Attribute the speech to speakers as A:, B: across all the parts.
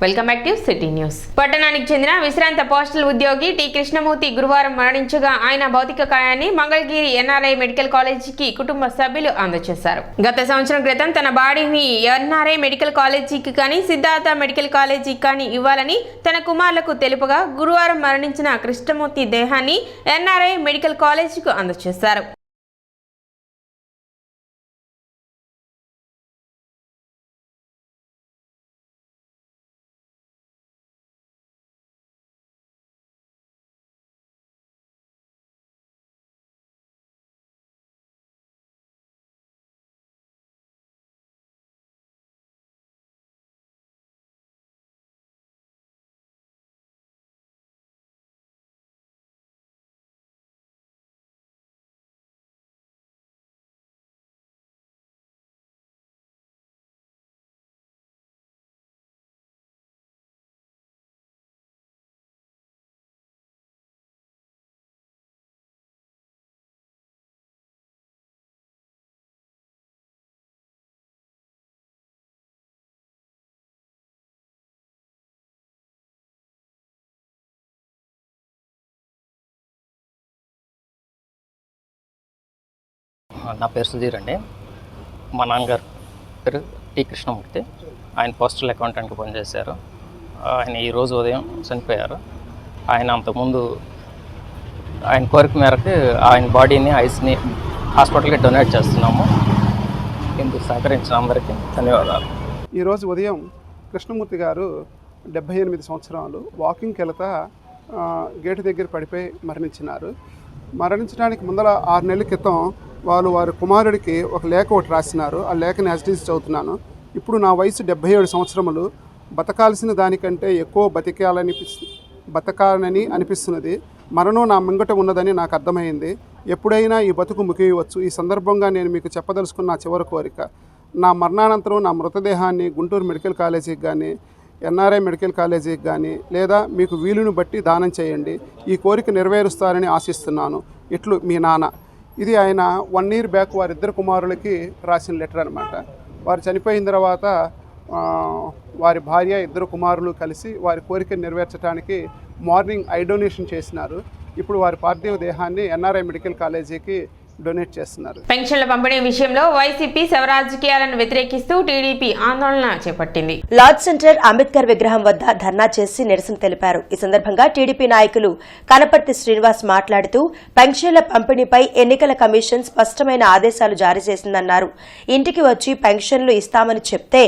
A: Welcome back to city news. పట్టణానికి చెందిన విశ్రాంత పోస్టల్ ఉద్యోగి టి కృష్ణమూర్తి గురువారం మరణించగా ఆయన భౌతిక కాయాన్ని మంగళగిరి ఎన్ఆర్ఐ మెడికల్ కాలేజీకి కుటుంబ సభ్యులు అందజేశారు. గత సంవత్సరం క్రితం తన బాడీని ఎన్ఆర్ఐ మెడికల్ కాలేజీకి కానీ సిద్ధార్థ మెడికల్ కాలేజీకి కానీ ఇవ్వాలని తన కుమారులకు తెలుపగా గురువారం మరణించిన కృష్ణమూర్తి దేహాన్ని ఎన్ఆర్ఐ మెడికల్ కాలేజీకి అందజేశారు.
B: నా పేరు సుధీర్ అండి. మా నాన్నగారు పేరు టి కృష్ణమూర్తి. ఆయన పోస్టల్ అకౌంటెంట్కి పనిచేశారు. ఆయన ఈరోజు ఉదయం చనిపోయారు. ఆయన అంతకుముందు ఆయన కోరిక మేరకు ఆయన బాడీని ఐస్ని హాస్పిటల్కి డొనేట్ చేస్తున్నాము. ఇందుకు సహకరించిన అందరికీ ధన్యవాదాలు.
C: ఈరోజు ఉదయం కృష్ణమూర్తి గారు 78 సంవత్సరాలు వాకింగ్కి వెళతా గేటు దగ్గర పడిపోయి మరణించినారు. మరణించడానికి ముందర 6 నెలల క్రితం వారి కుమారుడికి ఒక లేఖ ఒకటి రాసినారు. ఆ లేఖని యాజిటీస్ చదువుతున్నాను. ఇప్పుడు నా వయసు 77 సంవత్సరములు. బతకాల్సిన దానికంటే ఎక్కువ బతకాలని అనిపిస్తున్నది. మరణం నా ముంగట ఉన్నదని నాకు అర్థమైంది. ఎప్పుడైనా ఈ బతుకు ముగియవచ్చు. ఈ సందర్భంగా నేను మీకు చెప్పదలుచుకున్న నా చివరి కోరిక, నా మరణానంతరం నా మృతదేహాన్ని గుంటూరు మెడికల్ కాలేజీకి కానీ ఎన్ఆర్ఐ మెడికల్ కాలేజీకి కానీ లేదా మీకు వీలును బట్టి దానం చేయండి. ఈ కోరిక నెరవేరుస్తారని ఆశిస్తున్నాను. ఇట్లు మీ నాన్న. ఇది ఆయన 1 year బ్యాక్ వారిద్దరు కుమారులకి రాసిన లెటర్ అనమాట. వారు చనిపోయిన తర్వాత వారి భార్య, 2 కుమారులు కలిసి వారి కోరికను నెరవేర్చడానికి మార్నింగ్ ఐ డొనేషన్ చేసినారు. ఇప్పుడు వారి పార్థివ దేహాన్ని ఎన్ఆర్ఐ మెడికల్ కాలేజీకి డొనేట్ చేస్తున్నారు.
A: పెన్షన్ల పంపిణీ విషయంలో వైసీపీ శవరాజకీయాలను వ్యతిరేకిస్తూ టీడీపీ ఆందోళన చేపట్టింది.
D: లార్డ్ సెంటర్ అంబేద్కర్ విగ్రహం వద్ద ధర్నా చేసి నిరసన తెలిపారు. ఈ సందర్భంగా టీడీపీ నాయకులు కనపర్తి శ్రీనివాస్ మాట్లాడుతూ పెన్షన్ల పంపిణీపై ఎన్నికల కమిషన్ స్పష్టమైన ఆదేశాలు జారీ చేసిందన్నారు. ఇంటికి వచ్చి పెన్షన్లు ఇస్తామని చెప్తే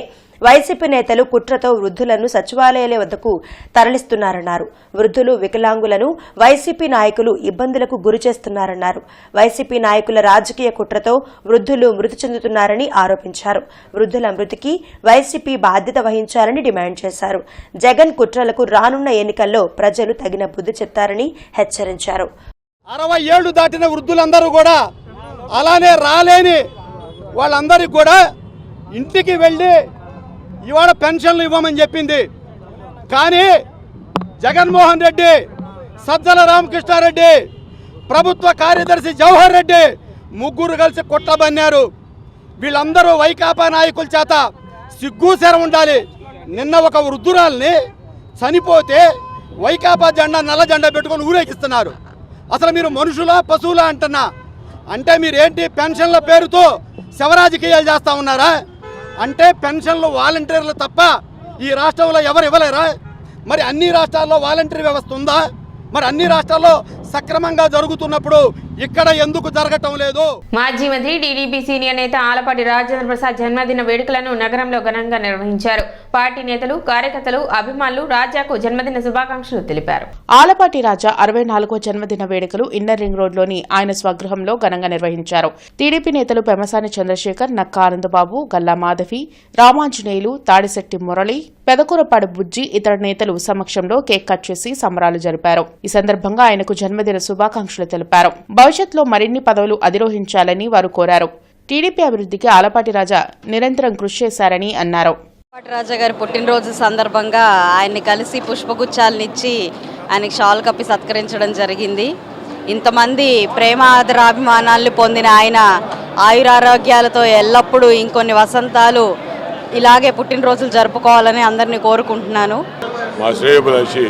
D: వైసీపీ నేతలు కుట్రతో వృద్ధులను సచివాలయాల వద్దకు తరలిస్తున్నారన్నారు. వృద్ధులు, వికలాంగులను వైసీపీ నాయకులు ఇబ్బందులకు గురి చేస్తున్నారన్నారు. వైసీపీ నాయకుల రాజకీయ కుట్రతో వృద్ధులు మృతి చెందుతున్నారని ఆరోపించారు. వృద్ధుల మృతికి వైసీపీ బాధ్యత వహించాలని డిమాండ్ చేశారు. జగన్ కుట్రలకు రానున్న ఎన్నికల్లో ప్రజలు తగిన బుద్ధి చెప్తారని హెచ్చరించారు.
E: 60 ఏళ్లు దాటిన వృద్ధులందరూ కూడా అలానే రాలేని వాళ్ళందరికీ కూడా ఇంటికి వెళ్ళి ఇవాళ పెన్షన్లు ఇవ్వమని చెప్పింది. కానీ జగన్మోహన్ రెడ్డి, సజ్జల రామకృష్ణారెడ్డి, ప్రభుత్వ కార్యదర్శి జవహర్ రెడ్డి ముగ్గురు కలిసి కుట్రబన్నారు. వీళ్ళందరూ వైకాపా నాయకుల చేత సిగ్గుశరం ఉండాలి. నిన్న ఒక వృద్ధురాల్ని చనిపోతే వైకాపా జెండా, నల్ల జెండా పెట్టుకొని ఊరేగిస్తున్నారు. అసలు మీరు మనుషులా పశువులా అంటున్నా? అంటే మీరేంటి పెన్షన్ల పేరుతో శవరాజకీయాలు చేస్తూ ఉన్నారా? అంటే పెన్షన్లు వాలంటీర్లు తప్ప ఈ రాష్ట్రంలో ఎవరు ఇవ్వలేరా? మరి అన్ని రాష్ట్రాల్లో వాలంటీర్ వ్యవస్థ ఉందా? మరి అన్ని రాష్ట్రాల్లో సక్రమంగా జరుగుతున్నప్పుడు ఇక్కడ ఎందుకు జరగటం లేదు?
A: మాజీ మంత్రి టీడీపీ సీనియర్ నేత ఆలపాటి రాజేంద్ర ప్రసాద్ జన్మదిన వేడుకలను నగరంలో ఘనంగా నిర్వహించారు. పార్టీ నేతలు, కార్యకర్తలు, అభిమానులు రాజాకు జన్మదిన శుభాకాంక్షలు తెలిపారు.
F: ఆలపాటి రాజా 64వ జన్మదిన వేడుకలు ఇన్నర్ రింగ్ రోడ్లోని ఆయన స్వగృహంలో ఘనంగా నిర్వహించారు. టీడీపీ నేతలు పెమసాని చంద్రశేఖర్, నక్కా ఆనందబాబు, గల్లా మాధవి, రామాంజనేయులు, తాడిశెట్టి మురళి, పెదకూరపాడు బుజ్జి ఇతర నేతలు సమక్షంలో కేక్ కట్ చేసి సంబరాలు జరిపారు. ఈ సందర్భంగా ఆయనకు జన్మదిన శుభాకాంక్షలు తెలిపారు. భవిష్యత్తులో మరిన్ని పదవులు అధిరోహించాలని వారు కోరారు. టీడీపీ అభివృద్ధికి ఆలపాటి రాజా నిరంతరం కృషి చేశారని అన్నారు.
G: ఆలపాటి రాజా గారి పుట్టినరోజు సందర్భంగా ఆయన్ని కలిసి పుష్పగుచ్చాలనిచ్చి ఆయనకి షాల్ కప్పి సత్కరించడం జరిగింది. ఇంతమంది ప్రేమ ఆదరాభిమానాల్ని పొందిన ఆయన ఆయురారోగ్యాలతో ఎల్లప్పుడూ ఇంకొన్ని వసంతాలు ఇలాగే పుట్టినరోజులు జరుపుకోవాలని అందరినీ కోరుకుంటున్నాను.
H: మా శ్రేయోభిలాషి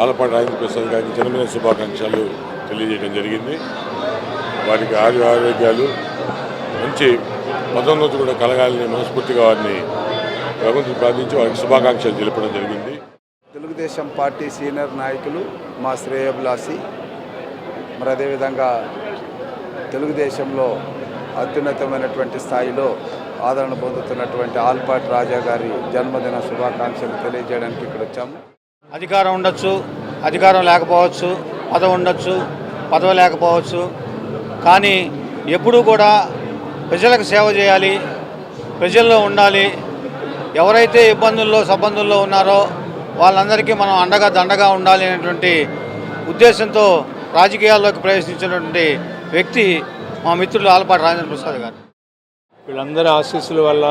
H: ఆలపాటి రాజేంద్ర ప్రసాద్ గారికి జన్మదిన శుభాకాంక్షలు తెలియజేయడం జరిగింది. వారికి ఆరోగ్యాలు మంచి పదోన్నతి కూడా కలగాలని మనస్ఫూర్తిగా వారిని ప్రభుత్వం ప్రార్థించి వారికి శుభాకాంక్షలు తెలపడం జరిగింది.
I: తెలుగుదేశం పార్టీ సీనియర్ నాయకులు మా శ్రేయోభిలాషి, మరి అదేవిధంగా తెలుగుదేశంలో అత్యున్నతమైనటువంటి స్థాయిలో ఆదరణ పొందుతున్నటువంటి ఆల్పాటి రాజా గారి జన్మదిన శుభాకాంక్షలు తెలియజేయడానికి ఇక్కడ వచ్చాము.
E: అధికారం ఉండొచ్చు, అధికారం లేకపోవచ్చు, పదవి ఉండొచ్చు, పదవి లేకపోవచ్చు, కానీ ఎప్పుడూ కూడా ప్రజలకు సేవ చేయాలి, ప్రజల్లో ఉండాలి. ఎవరైతే సబ్బందుల్లో ఉన్నారో వాళ్ళందరికీ మనం అండగా దండగా ఉండాలి అనేటువంటి ఉద్దేశంతో రాజకీయాల్లోకి ప్రవేశించినటువంటి వ్యక్తి మా మిత్రులు ఆలపాటి రాజేంద్ర ప్రసాద్ గారు.
J: వీళ్ళందరి ఆశీస్సుల వల్ల,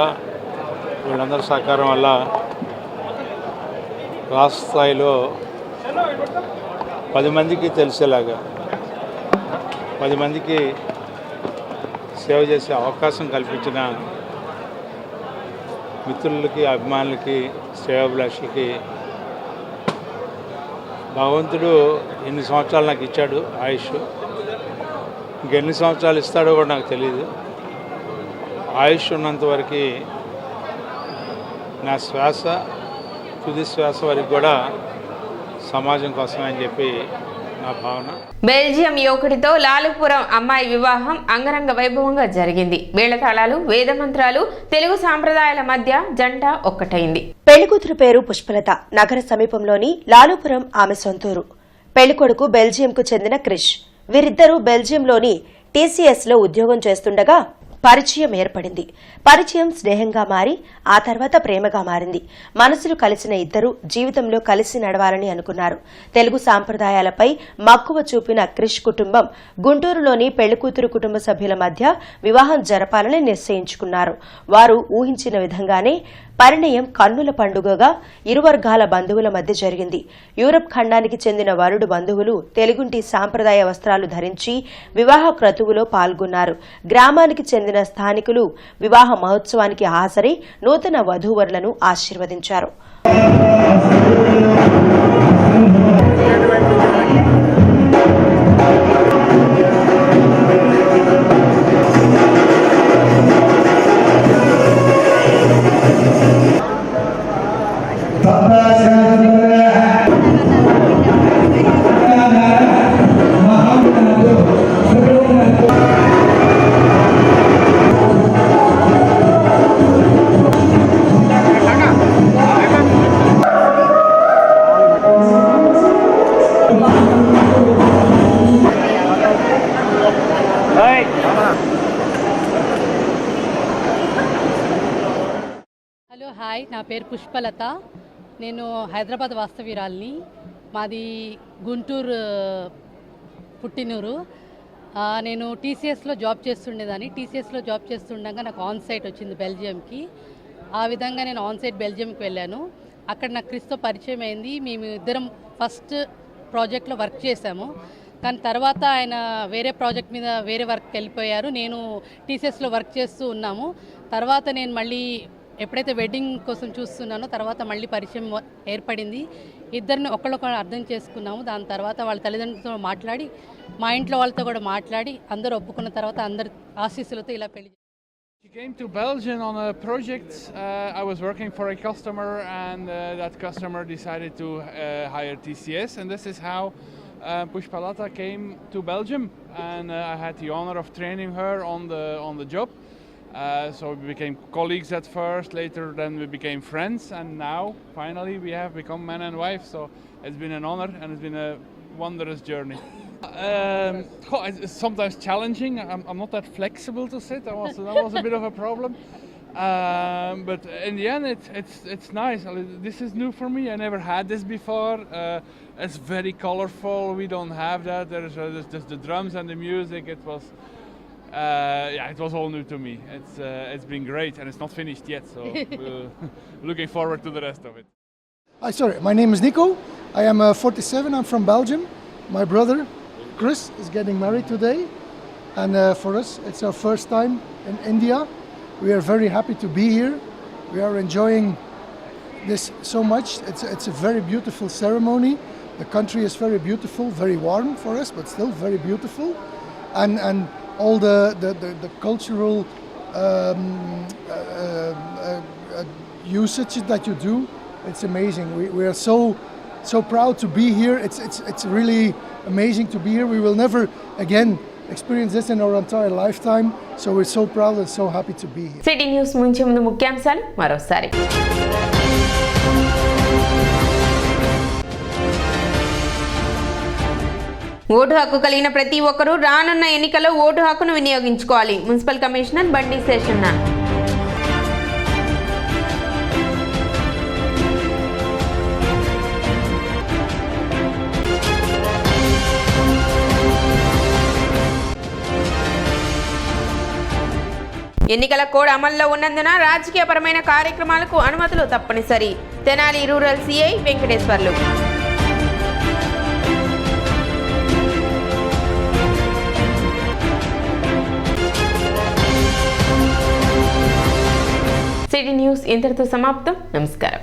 J: వీళ్ళందరి సహకారం వల్ల రాష్ట్ర స్థాయిలో 10 మందికి తెలిసేలాగా 10 మందికి సేవ చేసే అవకాశం కల్పించిన మిత్రులకి, అభిమానులకి, శ్రేయోభిలాషికి భగవంతుడు ఎన్ని సంవత్సరాలు నాకు ఇచ్చాడు ఆయుష్. ఇంకెన్ని సంవత్సరాలు ఇస్తాడో కూడా నాకు తెలియదు. ఆయుష్ ఉన్నంత వరకు నా శ్వాస తుది శ్వాస వరకు కూడా సమాజం కోసమే అని చెప్పి నా భావన.
A: బెల్జియం యువకుడితో లాలుపురం అమ్మాయి వివాహం అంగరంగ వైభవంగా జరిగింది. మేళతాళాలు, వేదమంత్రాలు, తెలుగు సాంప్రదాయాల మధ్య జంట ఒక్కటైంది.
D: పెళ్లికూతురు పేరు పుష్పలత. నగర సమీపంలోని లాలుపురం ఆమె సొంతూరు. పెళ్లికొడుకు బెల్జియంకు చెందిన క్రిష్. వీరిద్దరూ బెల్జియంలోని టీసీఎస్ లో ఉద్యోగం చేస్తుండగా పరిచయం ఏర్పడింది. పరిచయం స్నేహంగా మారి ఆ తర్వాత ప్రేమగా మారింది. మనసులు కలిసిన ఇద్దరు జీవితంలో కలిసి నడవాలని అనుకున్నారు. తెలుగు సాంప్రదాయాలపై మక్కువ చూపిన క్రిష్ కుటుంబం గుంటూరులోని పెళ్లికూతురు కుటుంబ సభ్యుల మధ్య వివాహం జరపాలని నిశ్చయించుకున్నారు. వారు ఊహించిన విధంగానే పరిణయం కన్నుల పండుగగా ఇరు వర్గాల బంధువుల మధ్య జరిగింది. యూరప్ ఖండానికి చెందిన వరుడు బంధువులు తెలుగుంటి సాంప్రదాయ వస్త్రాలు ధరించి వివాహ క్రతువులో పాల్గొన్నారు. గ్రామానికి చెందిన స్థానికులు వివాహ మహోత్సవానికి హాజరై నూతన వధూవరులను ఆశీర్వదించారు.
K: హలో, హాయ్, నా పేరు పుష్పలత. నేను హైదరాబాద్ వాస్తవ్యురాలిని. మాది గుంటూరు పుట్టినూరు. నేను టీసీఎస్లో జాబ్ చేస్తుండేదాన్ని. టీసీఎస్లో జాబ్ చేస్తుండగా నాకు ఆన్ సైట్ వచ్చింది బెల్జియంకి. ఆ విధంగా నేను ఆన్ సైట్ బెల్జియంకి వెళ్ళాను. అక్కడ నాకు క్రిస్తో పరిచయం అయింది. మేము ఇద్దరం ఫస్ట్ ప్రాజెక్ట్లో వర్క్ చేశాము. కానీ తర్వాత ఆయన వేరే ప్రాజెక్ట్ మీద వేరే వర్క్కి వెళ్ళిపోయారు. నేను టీసీఎస్లో వర్క్ చేస్తూ ఉన్నాము. తర్వాత నేను మళ్ళీ ఎప్పుడైతే వెడ్డింగ్ కోసం చూస్తున్నానో తర్వాత మళ్ళీ పరిచయం ఏర్పడింది. ఇద్దరిని ఒకళ్ళొకళ్ళు అర్థం చేసుకున్నాము. దాని తర్వాత వాళ్ళ తల్లిదండ్రులతో మాట్లాడి, మా ఇంట్లో వాళ్ళతో కూడా మాట్లాడి అందరూ ఒప్పుకున్న తర్వాత అందరి ఆశీస్సులతో ఇలా పెళ్లి.
L: She came to Belgium on a project. I was working for a customer, and that customer decided to hire TCS, and this is how Pushpalata came to Belgium, and I had the honor of training her on the job. So we became colleagues at first, later then we became friends, and now finally we have become man and wife. So it's been an honor and it's been a wondrous journey. It's sometimes challenging. I'm not that flexible to sit. That was a bit of a problem. But in the end, it's nice. This is new for me. I never had this before. It's very colorful. We don't have that. There's just the drums and the music. It was all new to me. It's been great, and it's not finished yet. So we're looking forward to the rest of it.
M: Hi, my name is Nico. I am 47. I'm from Belgium. My brother Chris is getting married today, and for us, it's our first time in India. We are very happy to be here. We are enjoying this so much. It's a very beautiful ceremony. The country is very beautiful, very warm for us, but still very beautiful. And all the cultural usage that you do, it's amazing. We are so proud to be here. It's really amazing to be here. We will never again experience this in our entire lifetime. So we're so proud and so happy to be here.
A: City news ముంచే ముందు ముఖ్యాంశాలు మరోసారి. Vote హక్కు కలిగిన ప్రతి ఒక్కరూ రానున్న ఎన్నికల్లో ఓటు హక్కును వినియోగించుకోవాలి. మున్సిపల్ కమిషనర్ బండి శేషన్న. ఎన్నికల కోడ్ అమల్లో ఉన్నందున రాజకీయపరమైన కార్యక్రమాలకు అనుమతులు తప్పనిసరి. Tenali rural CI Venkateswarlu. City news ఇంతటితో సమాప్తం. నమస్కారం.